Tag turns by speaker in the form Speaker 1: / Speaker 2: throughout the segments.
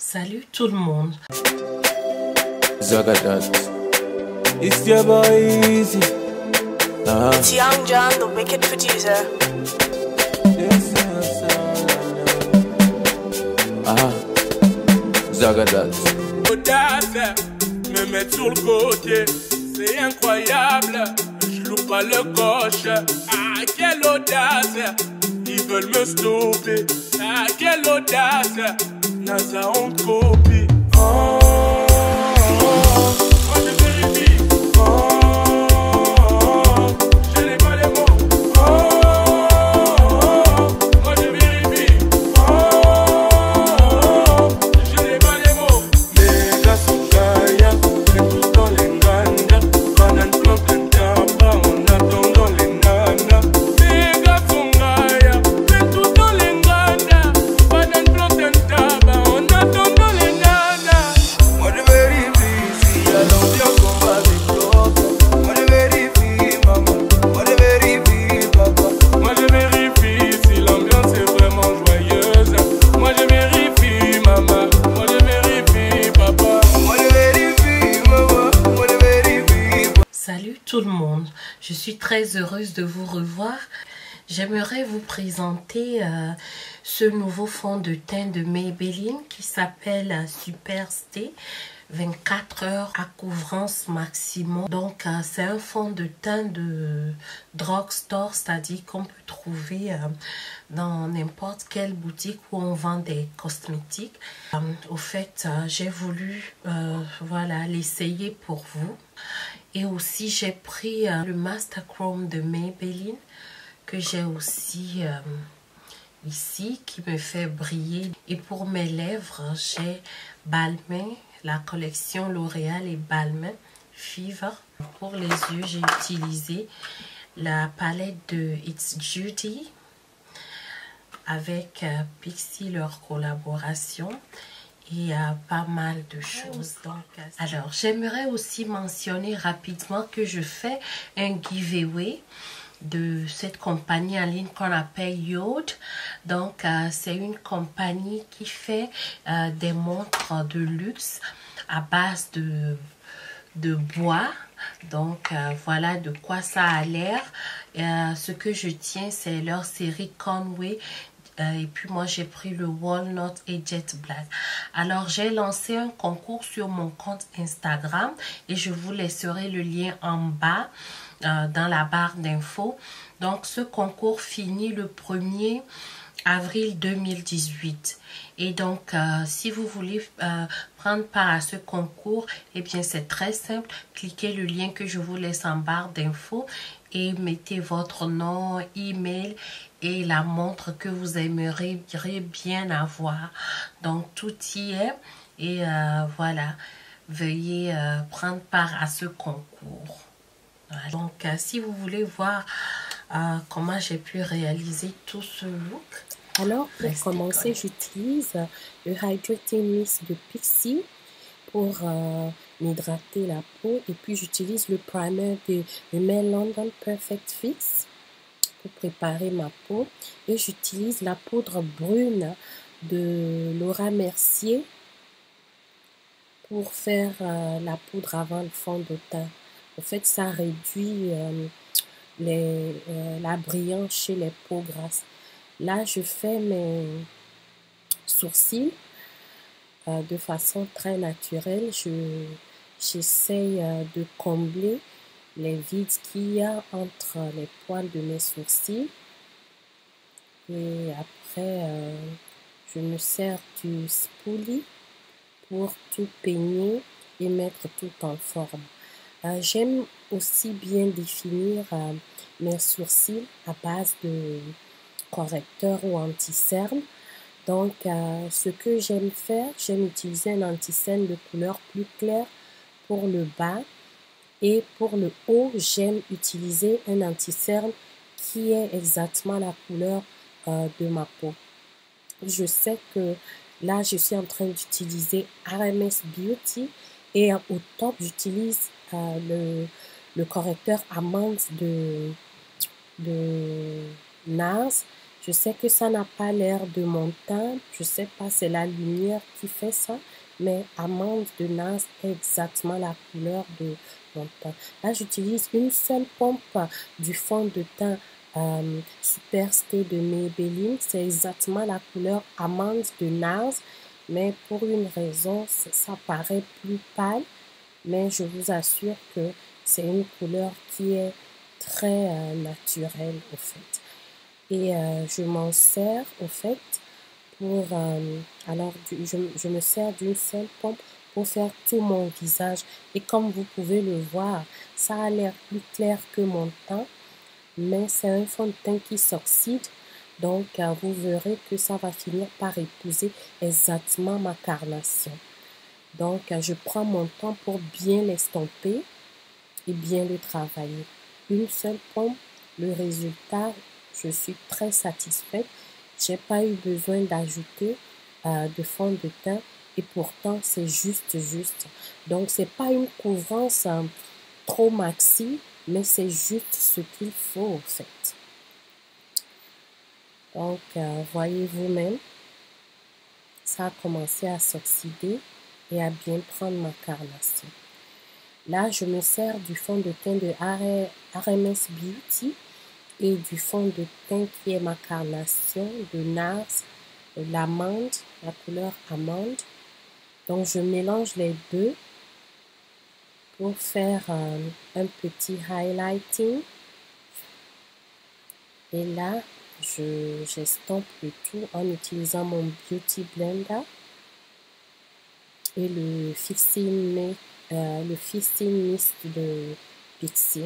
Speaker 1: Salut tout le monde.
Speaker 2: Zagadat. It's your boy Easy.
Speaker 3: It's Young John, the wicked producer.
Speaker 2: Zagadat.
Speaker 4: Audace, me mettre sur le côté, c'est incroyable. Je loupe pas le coche. Ah, quelle audace! Ils veulent me stopper. Ah, quelle audace! NASA on copie. Oh, moi je vérifie. Je n'ai pas les mots. Moi je vérifie. Je n'ai pas les mots. Les gars sont gaillants, c'est tout dans les gandas. Banane planque un tabac en attendant les nanas. Les gars sont gaillants, c'est tout dans les gandas. Banane planque un tabac en attendant les nanas. Moi je vérifie s'il y a l'ambiance, on va décrocher. Moi je vérifie maman, moi je vérifie papa. Moi je vérifie si l'ambiance est vraiment joyeuse. Moi je vérifie maman, moi je vérifie papa. Moi je vérifie maman, moi je vérifie papa.
Speaker 1: Salut tout le monde. Je suis très heureuse de vous revoir. J'aimerais vous présenter ce nouveau fond de teint de Maybelline qui s'appelle Super Stay 24 heures à couvrance maximum. Donc c'est un fond de teint de drugstore, c'est-à-dire qu'on peut trouver dans n'importe quelle boutique où on vend des cosmétiques. Au fait, j'ai voulu voilà, l'essayer pour vous. Et aussi j'ai pris le Master Chrome de Maybelline que j'ai aussi ici, qui me fait briller. Et pour mes lèvres, j'ai Balmain, la collection L'Oréal et Balmain Fever. Pour les yeux, j'ai utilisé la palette de It's Judy avec Pixi, leur collaboration. Il y a pas mal de choses. Donc, alors, j'aimerais aussi mentionner rapidement que je fais un giveaway de cette compagnie en ligne qu'on appelle Yode. Donc, c'est une compagnie qui fait des montres de luxe à base de bois. Donc, voilà de quoi ça a l'air. Ce que je tiens, c'est leur série Conway. Et puis moi j'ai pris le Walnut et Jet Black. Alors j'ai lancé un concours sur mon compte Instagram et je vous laisserai le lien en bas dans la barre d'infos. Donc ce concours finit le 1er avril 2018. Et donc si vous voulez prendre part à ce concours, eh bien c'est très simple. Cliquez le lien que je vous laisse en barre d'infos et mettez votre nom, email et la montre que vous aimeriez bien avoir. Donc tout y est. Et voilà, veuillez prendre part à ce concours. Voilà. Donc si vous voulez voir comment j'ai pu réaliser tout ce look.
Speaker 5: Alors pour commencer, j'utilise le Hydrating Mist de Pixi pour m'hydrater la peau. Et puis j'utilise le primer de Rimmel London Perfect Fix pour préparer ma peau. Et j'utilise la poudre brune de Laura Mercier pour faire la poudre avant le fond de teint. En fait, ça réduit la brillance chez les peaux grasses. Là, je fais mes sourcils de façon très naturelle. J'essaye de combler les vides qu'il y a entre les poils de mes sourcils. Et après, je me sers du spoolie pour tout peigner et mettre tout en forme. J'aime aussi bien définir mes sourcils à base de correcteur ou anti-cerne. Donc, ce que j'aime faire, j'aime utiliser un anti-cerne de couleur plus claire pour le bas. Et pour le haut, j'aime utiliser un anti-cerne qui est exactement la couleur de ma peau. Je sais que là, je suis en train d'utiliser RMS Beauty. Et au top, j'utilise le correcteur Amande de NARS. Je sais que ça n'a pas l'air de mon teint, je sais pas, c'est la lumière qui fait ça, mais amande de NARS est exactement la couleur de mon teint. Là, j'utilise une seule pompe du fond de teint Superstay de Maybelline. C'est exactement la couleur amande de NARS, mais pour une raison, ça paraît plus pâle, mais je vous assure que c'est une couleur qui est très naturelle au fait. Et je m'en sers au fait pour... je me sers d'une seule pompe pour faire tout mon visage. Et comme vous pouvez le voir, ça a l'air plus clair que mon teint, mais c'est un fond de teint qui s'oxyde. Donc, vous verrez que ça va finir par épouser exactement ma carnation. Donc, je prends mon temps pour bien l'estomper et bien le travailler. Une seule pompe, le résultat, je suis très satisfaite. J'ai pas eu besoin d'ajouter de fond de teint et pourtant c'est juste. Donc, c'est pas une couvrance trop maxi, mais c'est juste ce qu'il faut, en fait. Donc, voyez vous-même, ça a commencé à s'oxyder et à bien prendre ma carnation. Là, je me sers du fond de teint de RMS Beauty et du fond de teint qui est ma carnation de NARS, l'amande, la couleur amande. Donc, je mélange les deux pour faire un petit highlighting. Et là, j'estompe le tout en utilisant mon Beauty Blender et le Fixing Mist de Pixi.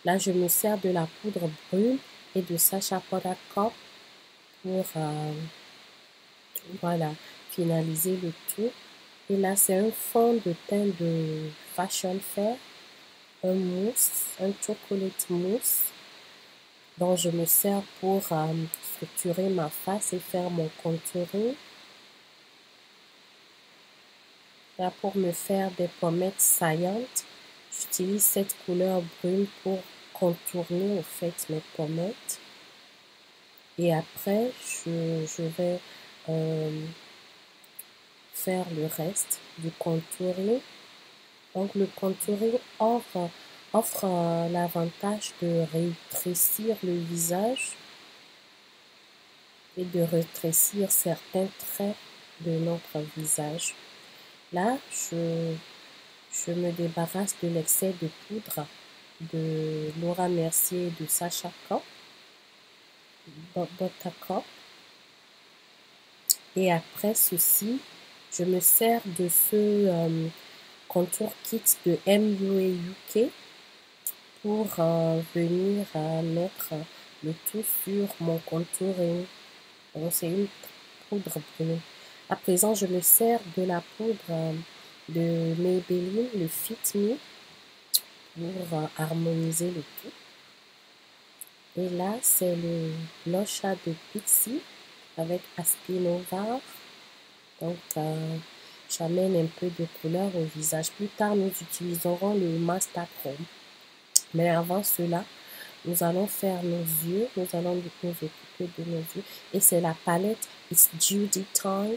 Speaker 5: Là, je me sers de la poudre brune et de Sacha Powder Cup pour voilà, finaliser le tout. Et là, c'est un fond de teint de Fashion Fair, un chocolate mousse dont je me sers pour structurer ma face et faire mon contouring. Là, pour me faire des pommettes saillantes, j'utilise cette couleur brune pour contourner au fait mes pommettes. Et après, je vais faire le reste du contouring. Donc, le contouring offre l'avantage de rétrécir le visage et de rétrécir certains traits de notre visage. Là, je me débarrasse de l'excès de poudre de Laura Mercier et de Sacha Buttercup. Et après ceci, je me sers de ce contour kit de MUA UK pour venir mettre le tout sur mon contouring. Donc, c'est une poudre brune. À présent, je me sers de la poudre de Maybelline, le Fit Me, pour harmoniser le tout. Et là, c'est le blush de Pixi avec Aspinovar. Donc, j'amène un peu de couleur au visage. Plus tard, nous utiliserons le Master Chrome. Mais avant cela, nous allons faire nos yeux. Nous allons nous occuper de nos yeux. Et c'est la palette It's Judy Time.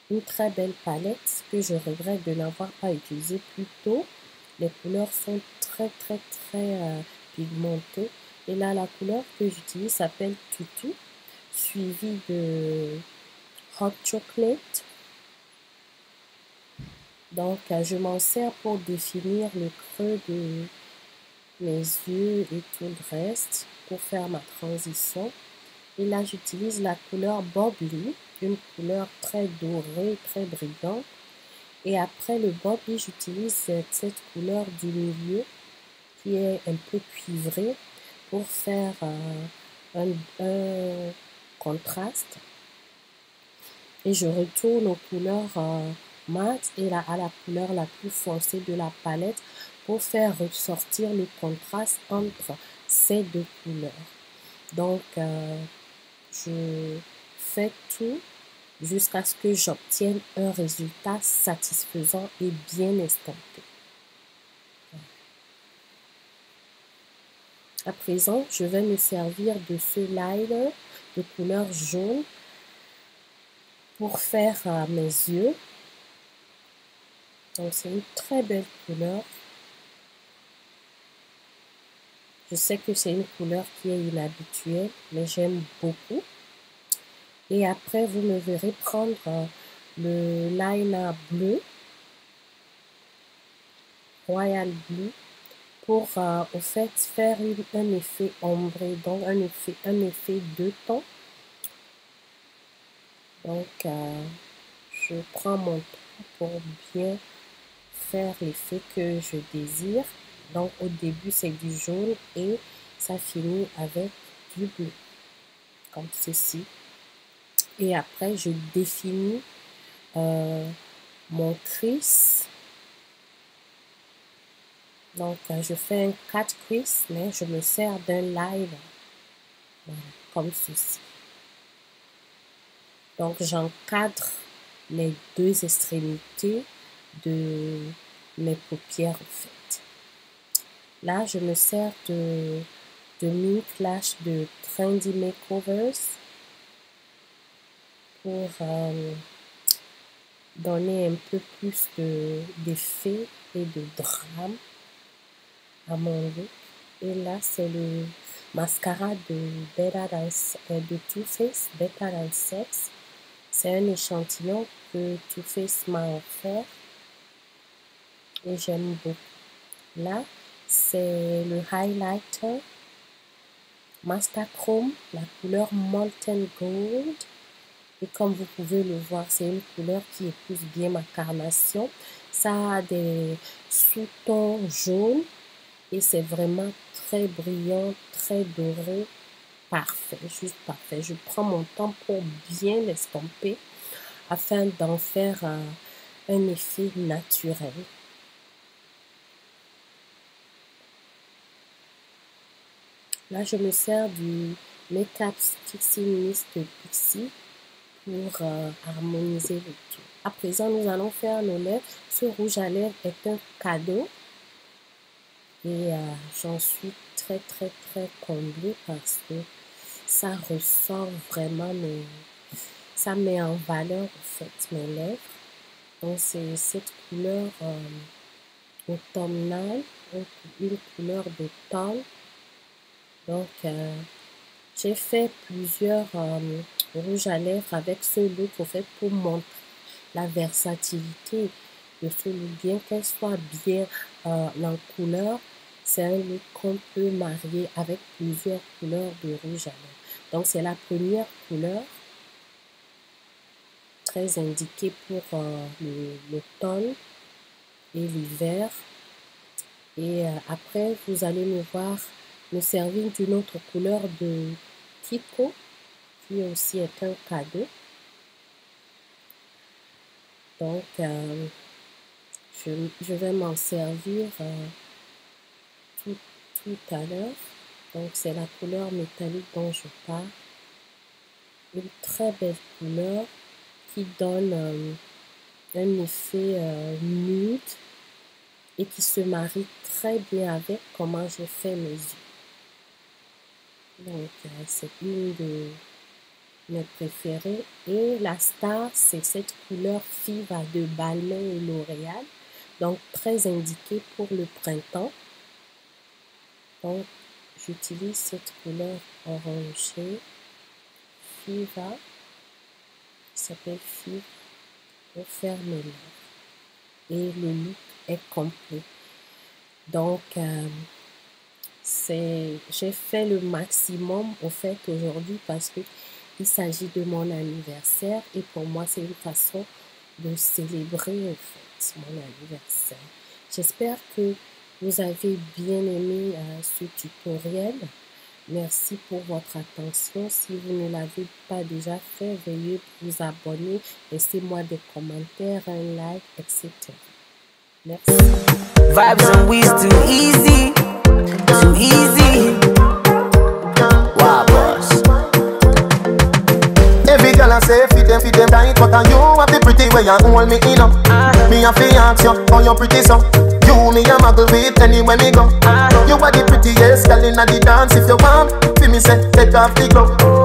Speaker 5: Une très belle palette que je regrette de n'avoir pas utilisée plus tôt. Les couleurs sont très pigmentées. Et là, la couleur que j'utilise s'appelle Tutu, suivie de Hot Chocolate. Donc, je m'en sers pour définir le creux de mes yeux et tout le reste pour faire ma transition. Et là, j'utilise la couleur Bubbly, une couleur très dorée, très brillante. Et après le Bubbly, j'utilise cette couleur du milieu qui est un peu cuivrée pour faire un contraste. Et je retourne aux couleurs mat et à la couleur la plus foncée de la palette pour faire ressortir le contraste entre ces deux couleurs. Donc, je fais tout jusqu'à ce que j'obtienne un résultat satisfaisant et bien estompé. À présent, je vais me servir de ce liner de couleur jaune pour faire mes yeux. Donc, c'est une très belle couleur. Je sais que c'est une couleur qui est inhabituelle, mais j'aime beaucoup. Et après, vous me verrez prendre le liner bleu, Royal Blue, pour au fait faire un effet ombré, donc un effet de ton. Donc, je prends mon temps pour bien faire l'effet que je désire. Donc, au début, c'est du jaune et ça finit avec du bleu, comme ceci. Et après, je définis mon crease. Donc, je fais un 4 crease, mais je me sers d'un liner, voilà, comme ceci. Donc, j'encadre les deux extrémités de mes paupières, en fait. Là, je me sers de Mink Lash de Trendy Makeovers pour donner un peu plus d'effet et de drame à mon look. Et là, c'est le mascara de Too Faced, Better Than Sex. C'est un échantillon que Too Faced m'a offert et j'aime beaucoup. Là, c'est le highlighter Master Chrome, la couleur Molten Gold. Et comme vous pouvez le voir, c'est une couleur qui épouse bien ma carnation. Ça a des sous-tons jaunes et c'est vraiment très brillant, très doré. Parfait, juste parfait. Je prends mon temps pour bien l'estomper afin d'en faire un effet naturel. Là, je me sers du Make-up Fixing Mist de Pixi pour harmoniser le tout. À présent, nous allons faire nos lèvres. Ce rouge à lèvres est un cadeau et j'en suis très comblée parce que ça ressort vraiment, ça met en valeur en fait mes lèvres. Donc c'est cette couleur automnale, une couleur d'automne. Donc j'ai fait plusieurs rouges à lèvres avec ce look en fait pour montrer la versatilité de ce look, bien qu'elle soit bien en couleur. C'est un look qu'on peut marier avec plusieurs couleurs de rouge à lèvres. Donc, c'est la première couleur, très indiquée pour l'automne et l'hiver. Et après, vous allez me voir me servir d'une autre couleur de Kiko, qui aussi est un cadeau. Donc, je vais m'en servir tout à l'heure. Donc, c'est la couleur métallique dont je parle. Une très belle couleur qui donne un effet nude et qui se marie très bien avec comment j'ai fait mes yeux. Donc, c'est une de mes préférées. Et la star, c'est cette couleur Fiva de Balmain et L'Oréal. Donc, très indiquée pour le printemps. Donc, j'utilise cette couleur orangée, Fiva, qui s'appelle Fiva, pour faire mes lèvres. Et le look est complet. Donc, j'ai fait le maximum, au fait, aujourd'hui, parce que il s'agit de mon anniversaire. Et pour moi, c'est une façon de célébrer, en fait, mon anniversaire. J'espère que vous avez bien aimé ce tutoriel. Merci pour votre attention. Si vous ne l'avez pas déjà fait, veuillez vous abonner, laissez-moi des commentaires, un like, etc. Merci.
Speaker 6: Vibes and weeds too easy, too easy. Wow, boss. Every girl I say fit
Speaker 7: them tight, but you have the pretty way you hold me in up. Me a fi ask you, how you pretty so? You me a muggle with anywhere me go. You are the prettiest girl inna the dance. If you want, fi me say take off the glove.